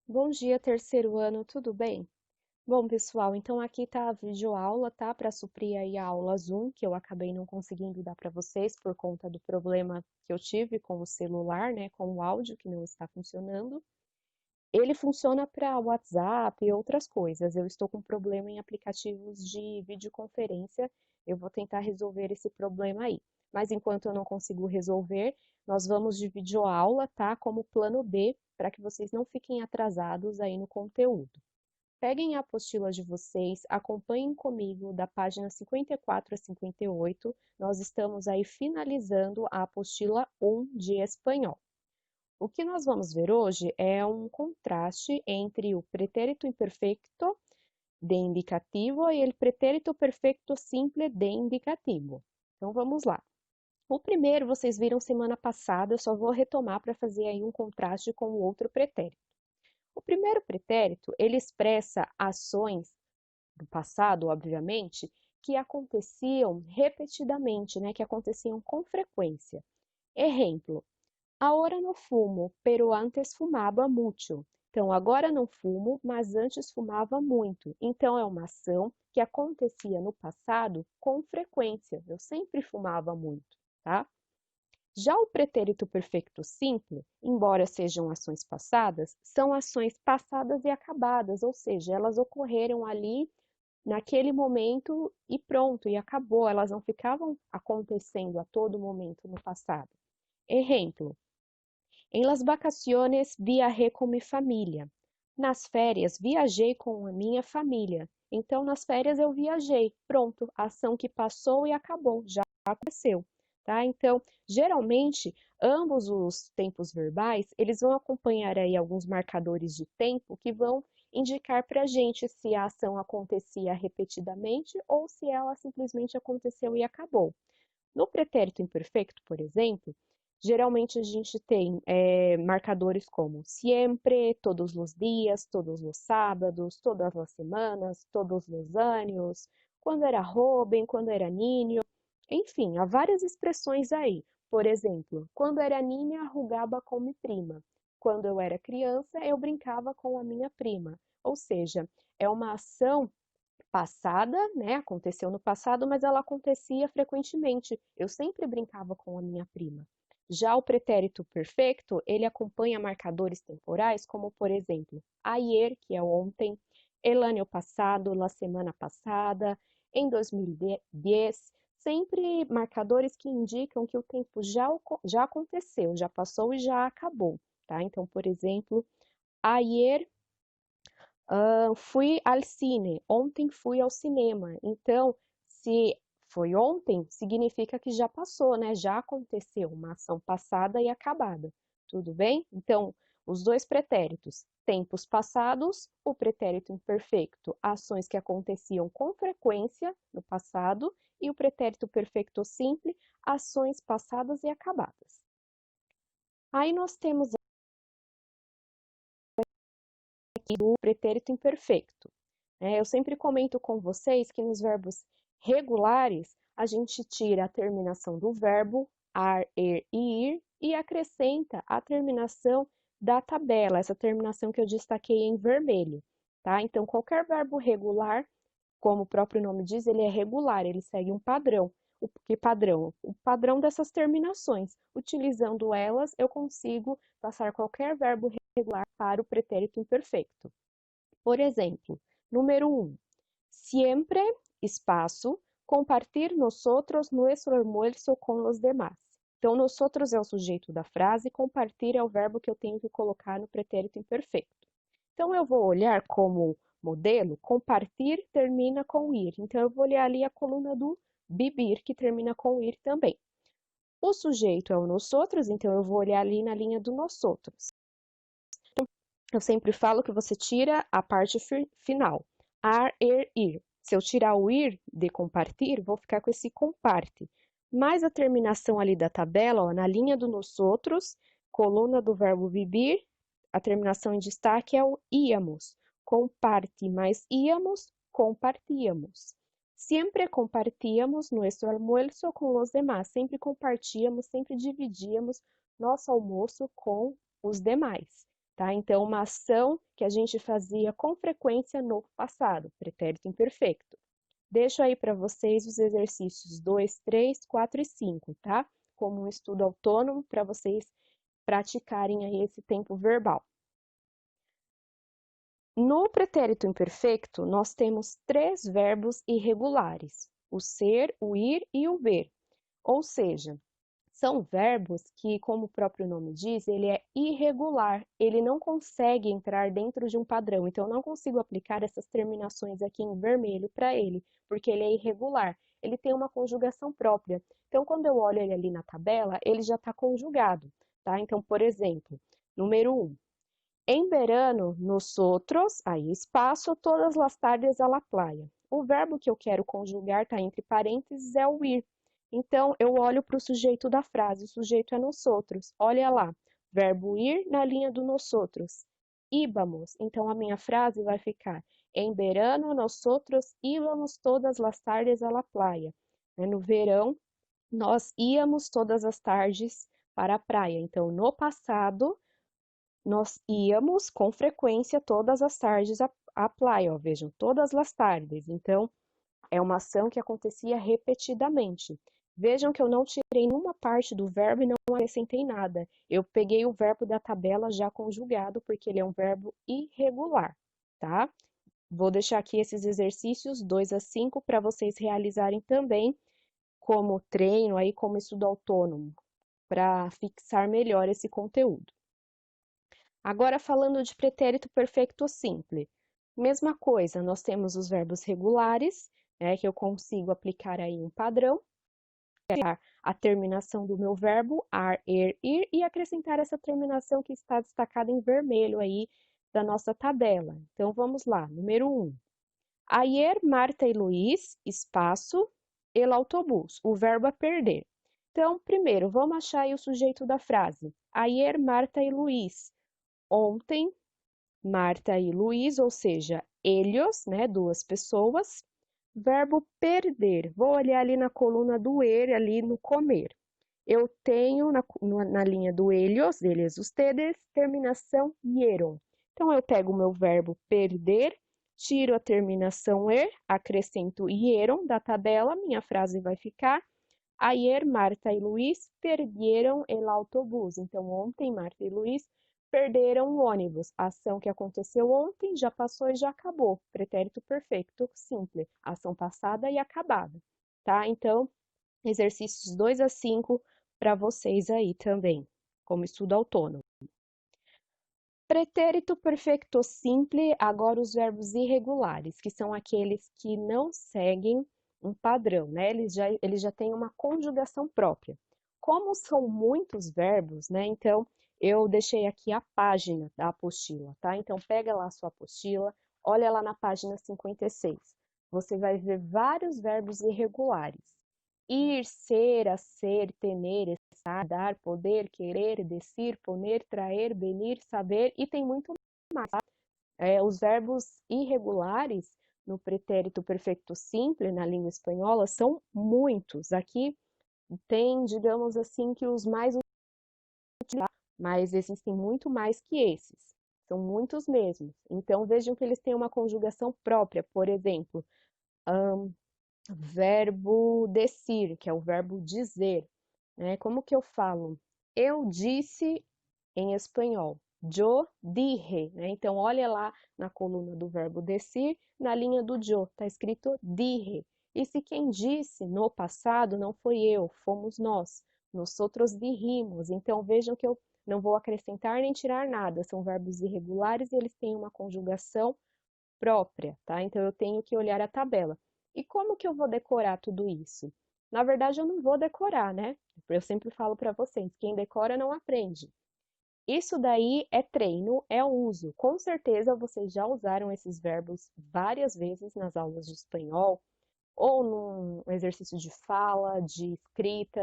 Bom dia, terceiro ano, tudo bem? Bom, pessoal, então aqui está a videoaula, tá? Para suprir aí a aula Zoom, que eu acabei não conseguindo dar para vocês por conta do problema que eu tive com o celular, né? Com o áudio que não está funcionando. Ele funciona para WhatsApp e outras coisas. Eu estou com problema em aplicativos de videoconferência. Eu vou tentar resolver esse problema aí. Mas enquanto eu não consigo resolver, nós vamos de videoaula, tá? Como plano B, para que vocês não fiquem atrasados aí no conteúdo. Peguem a apostila de vocês, acompanhem comigo da página 54 a 58. Nós estamos aí finalizando a apostila 1 de espanhol. O que nós vamos ver hoje é um contraste entre o pretérito imperfecto de indicativo e o pretérito perfecto simple de indicativo. Então vamos lá. O primeiro vocês viram semana passada, eu só vou retomar para fazer aí um contraste com o outro pretérito. O primeiro pretérito, ele expressa ações do passado, obviamente, que aconteciam repetidamente, né, que aconteciam com frequência. Exemplo, ahora no fumo, pero antes fumava mucho. Então, agora não fumo, mas antes fumava muito. Então, é uma ação que acontecia no passado com frequência. Eu sempre fumava muito, tá? Já o pretérito perfeito simples, embora sejam ações passadas, são ações passadas e acabadas, ou seja, elas ocorreram ali naquele momento e pronto, e acabou, elas não ficavam acontecendo a todo momento no passado. Exemplo, em las vacaciones viajé com minha família. Nas férias viajei com a minha família. Então, nas férias eu viajei. Pronto, a ação que passou e acabou, já aconteceu, tá? Então, geralmente, ambos os tempos verbais, eles vão acompanhar aí alguns marcadores de tempo que vão indicar para a gente se a ação acontecia repetidamente ou se ela simplesmente aconteceu e acabou. No pretérito imperfeito, por exemplo, geralmente a gente tem marcadores como siempre, todos os dias, todos os sábados, todas as semanas, todos os anos, quando era joven, quando era niño, enfim, há várias expressões aí. Por exemplo, quando era niña, jugava com minha prima. Quando eu era criança, eu brincava com a minha prima. Ou seja, é uma ação passada, né? Aconteceu no passado, mas ela acontecia frequentemente. Eu sempre brincava com a minha prima. Já o pretérito perfeito, ele acompanha marcadores temporais, como por exemplo, ayer, que é ontem, el año passado, la semana passada, em 2010, sempre marcadores que indicam que o tempo já aconteceu, já passou e já acabou, tá? Então, por exemplo, ayer fui al cine, ontem fui ao cinema. Então, se foi ontem, significa que já passou, né? Já aconteceu, uma ação passada e acabada. Tudo bem? Então, os dois pretéritos, tempos passados, o pretérito imperfeito, ações que aconteciam com frequência no passado, e o pretérito perfeito simples, ações passadas e acabadas. Aí nós temos aqui o pretérito imperfeito. Eu sempre comento com vocês que nos verbos regulares a gente tira a terminação do verbo ar, er e ir e acrescenta a terminação da tabela, essa terminação que eu destaquei em vermelho, tá? Então, qualquer verbo regular, como o próprio nome diz, ele é regular, ele segue um padrão. O que padrão? O padrão dessas terminações. Utilizando elas, eu consigo passar qualquer verbo regular para o pretérito imperfeito. Por exemplo, número 1, siempre, espaço, compartir nosotros nuestro almuerzo con los demás. Então, nosotros é o sujeito da frase, compartir é o verbo que eu tenho que colocar no pretérito imperfeito. Então, eu vou olhar como modelo, compartir termina com ir. Então, eu vou olhar ali a coluna do vivir, que termina com ir também. O sujeito é o nosotros, então eu vou olhar ali na linha do nosotros. Eu sempre falo que você tira a parte final. Ar, er, ir. Se eu tirar o ir de compartir, vou ficar com esse comparte. Mais a terminação ali da tabela, ó, na linha do nós outros, coluna do verbo vivir, a terminação em destaque é o íamos. Comparte mais íamos, compartíamos. Sempre compartíamos nosso almoço com os demais. Sempre compartíamos, sempre dividíamos nosso almoço com os demais. tá? Então, uma ação que a gente fazia com frequência no passado, pretérito imperfeito. Deixo aí para vocês os exercícios 2, 3, 4 e 5, tá? Como um estudo autônomo para vocês praticarem aí esse tempo verbal. No pretérito imperfeito, nós temos 3 verbos irregulares: o ser, o ir e o ver. Ou seja, são verbos que, como o próprio nome diz, ele é irregular, ele não consegue entrar dentro de um padrão. Então, eu não consigo aplicar essas terminações aqui em vermelho para ele, porque ele é irregular. Ele tem uma conjugação própria. Então, quando eu olho ele ali na tabela, ele já está conjugado, tá? Então, por exemplo, número 1. En verano, nosotros, aí espaço, todas las tardes a la playa. O verbo que eu quero conjugar está entre parênteses, é o ir. Então, eu olho para o sujeito da frase, o sujeito é nosotros. Olha lá, verbo ir na linha do nosotros. Íbamos. Então, a minha frase vai ficar: En verano, nosotros íbamos todas las tardes a la playa. No verão, nós íamos todas as tardes para a praia. Então, no passado, nós íamos com frequência todas as tardes à praia, ó, vejam, todas as tardes. Então, é uma ação que acontecia repetidamente. Vejam que eu não tirei nenhuma parte do verbo e não acrescentei nada. Eu peguei o verbo da tabela já conjugado, porque ele é um verbo irregular, tá? Vou deixar aqui esses exercícios 2 a 5 para vocês realizarem também como treino, aí como estudo autônomo, para fixar melhor esse conteúdo. Agora, falando de pretérito perfeito simples, mesma coisa, nós temos os verbos regulares, né, que eu consigo aplicar aí um padrão, a terminação do meu verbo, ar, ir, e acrescentar essa terminação que está destacada em vermelho aí da nossa tabela. Então, vamos lá, número 1. Ayer, Marta e Luiz, espaço, el autobús, o verbo é perder. Então, primeiro, vamos achar aí o sujeito da frase. Ayer, Marta e Luiz. Ontem, Marta e Luiz, ou seja, eles, né, duas pessoas. Verbo perder. Vou olhar ali na coluna do er, ali no comer. Eu tenho na linha do eles, ustedes, terminação ieron. Então, eu pego o meu verbo perder, tiro a terminação er, acrescento ieron da tabela, minha frase vai ficar: Ayer, Marta e Luiz perderam el autobús. Então, ontem, Marta e Luiz perderam o ônibus. A ação que aconteceu ontem já passou e já acabou. Pretérito perfeito simples. Ação passada e acabada. Tá? Então, exercícios 2 a 5 para vocês aí também, como estudo autônomo. Pretérito perfeito simples, agora os verbos irregulares, que são aqueles que não seguem um padrão, né? Eles já têm uma conjugação própria. Como são muitos verbos, né? Então, eu deixei aqui a página da apostila, tá? Então, pega lá a sua apostila, olha lá na página 56. Você vai ver vários verbos irregulares. Ir, ser, a ser, tener, estar, dar, poder, querer, decir, poner, traer, venir, saber, e tem muito mais. Tá? Os verbos irregulares no pretérito perfeito simples, na língua espanhola, são muitos. Aqui tem, digamos assim, que os mais utilizados, mas existem muito mais que esses. São muitos mesmos. Então, vejam que eles têm uma conjugação própria. Por exemplo, verbo decir, que é o verbo dizer. Né? Como que eu falo? Eu disse em espanhol. Yo dije. Né? Então, olha lá na coluna do verbo decir, na linha do yo, está escrito dije. E se quem disse no passado não foi eu, fomos nós. Nós outros dijimos. Então, vejam que eu não vou acrescentar nem tirar nada. São verbos irregulares e eles têm uma conjugação própria, tá? Então, eu tenho que olhar a tabela. E como que eu vou decorar tudo isso? Na verdade, eu não vou decorar, né? Eu sempre falo para vocês, quem decora não aprende. Isso daí é treino, é uso. Com certeza vocês já usaram esses verbos várias vezes nas aulas de espanhol, ou num exercício de fala, de escrita,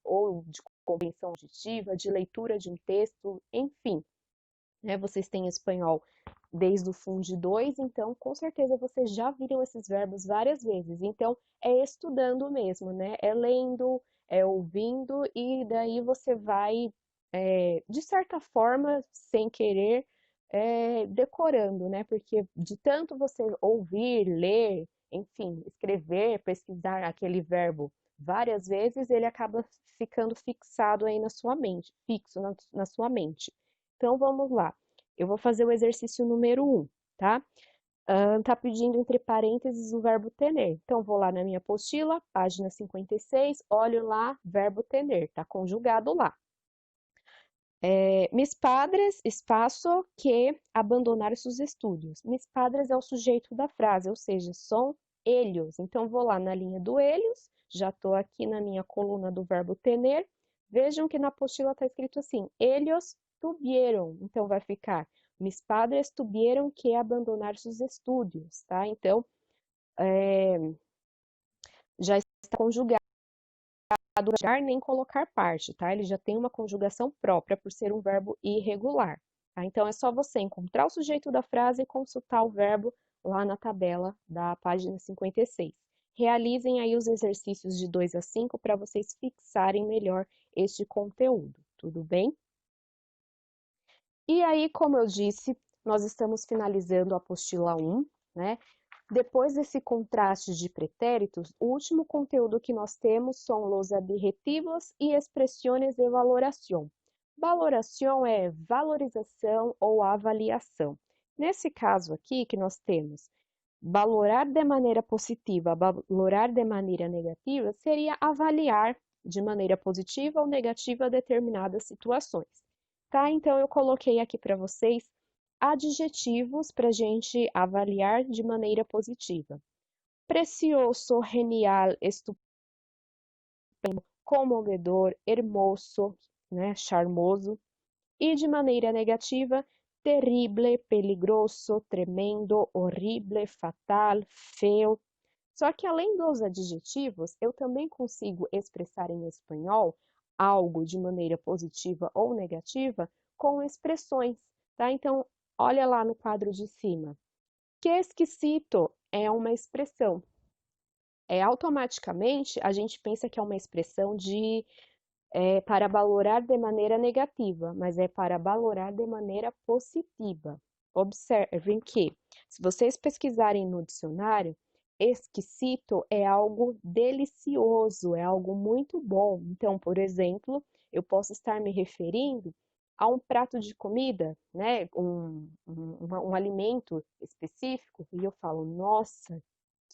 ou de compreensão auditiva, de leitura de um texto, enfim. Né? Vocês têm espanhol desde o Fundo 2, então com certeza vocês já viram esses verbos várias vezes. Então é estudando mesmo, né? É lendo, é ouvindo e daí você vai, de certa forma, sem querer, decorando, né? Porque de tanto você ouvir, ler, enfim, escrever, pesquisar aquele verbo várias vezes, ele acaba ficando fixado aí na sua mente, fixo na sua mente. Então vamos lá. Eu vou fazer o exercício número 1, tá? Tá pedindo entre parênteses o verbo tener. Então vou lá na minha apostila, página 56, olho lá, verbo tener, tá conjugado lá. Mis padres, espaço, que abandonar seus estudos. Mis padres é o sujeito da frase, ou seja, são eles. Então, vou lá na linha do eles, já estou aqui na minha coluna do verbo tener. Vejam que na apostila está escrito assim, eles tuvieron. Então, vai ficar, mis padres tuvieron que abandonar seus estudos, tá? Então, já está conjugado nem colocar parte, tá? Ele já tem uma conjugação própria por ser um verbo irregular, tá? Então é só você encontrar o sujeito da frase e consultar o verbo lá na tabela da página 56. Realizem aí os exercícios de 2 a 5 para vocês fixarem melhor este conteúdo, tudo bem? E aí, como eu disse, nós estamos finalizando a apostila 1, né? Depois desse contraste de pretéritos, o último conteúdo que nós temos são os adjetivos e expressões de valoração. Valoração é valorização ou avaliação. Nesse caso aqui que nós temos valorar de maneira positiva, valorar de maneira negativa, seria avaliar de maneira positiva ou negativa determinadas situações. Tá? Então eu coloquei aqui para vocês adjetivos para a gente avaliar de maneira positiva. Precioso, genial, estupendo, comovedor, hermoso, né, charmoso. E de maneira negativa, terrible, peligroso, tremendo, horrible, fatal, feio. Só que além dos adjetivos, eu também consigo expressar em espanhol algo de maneira positiva ou negativa com expressões, tá? Então, olha lá no quadro de cima. Que esquisito é uma expressão. Automaticamente a gente pensa que é uma expressão para valorar de maneira negativa, mas é para valorar de maneira positiva. Observem que, se vocês pesquisarem no dicionário, exquisito é algo delicioso, é algo muito bom. Então, por exemplo, eu posso estar me referindo a um prato de comida, né, um alimento específico, e eu falo, nossa,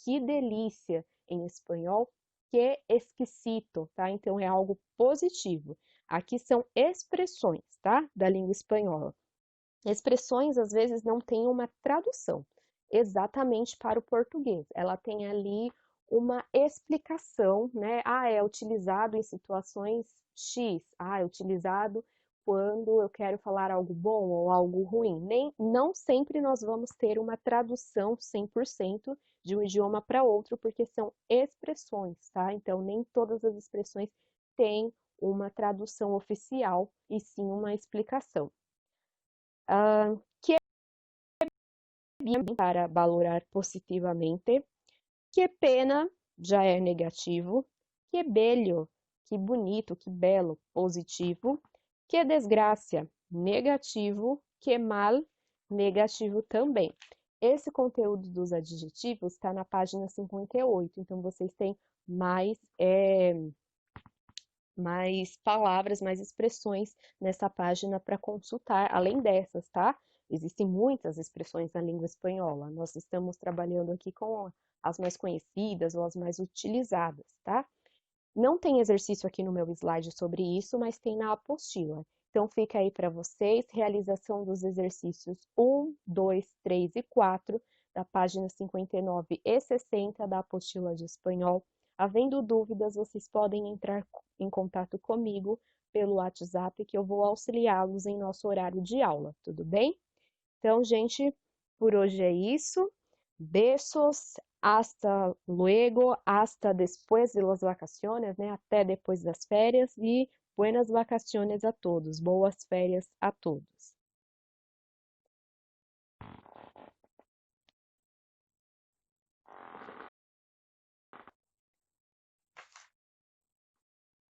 que delícia em espanhol, que exquisito, tá? Então é algo positivo. Aqui são expressões, tá? Da língua espanhola. Expressões às vezes não têm uma tradução exatamente para o português. Ela tem ali uma explicação, né? É utilizado em situações X. É utilizado quando eu quero falar algo bom ou algo ruim. Não sempre nós vamos ter uma tradução 100% de um idioma para outro, porque são expressões, tá? Então, nem todas as expressões têm uma tradução oficial, e sim uma explicação. Que é para valorar positivamente, que pena já é negativo, que bello, que bonito, que belo, positivo, que desgraça, negativo, que mal, negativo também. Esse conteúdo dos adjetivos está na página 58, então vocês têm mais palavras, mais expressões nessa página para consultar, além dessas, tá? Existem muitas expressões na língua espanhola. Nós estamos trabalhando aqui com as mais conhecidas ou as mais utilizadas, tá? Não tem exercício aqui no meu slide sobre isso, mas tem na apostila. Então, fica aí para vocês, realização dos exercícios 1, 2, 3 e 4, da página 59 e 60 da apostila de espanhol. Havendo dúvidas, vocês podem entrar em contato comigo pelo WhatsApp, que eu vou auxiliá-los em nosso horário de aula, tudo bem? Então, gente, por hoje é isso. Besos, hasta luego, hasta después de las vacaciones, né? Até depois das férias e buenas vacaciones a todos. Boas férias a todos.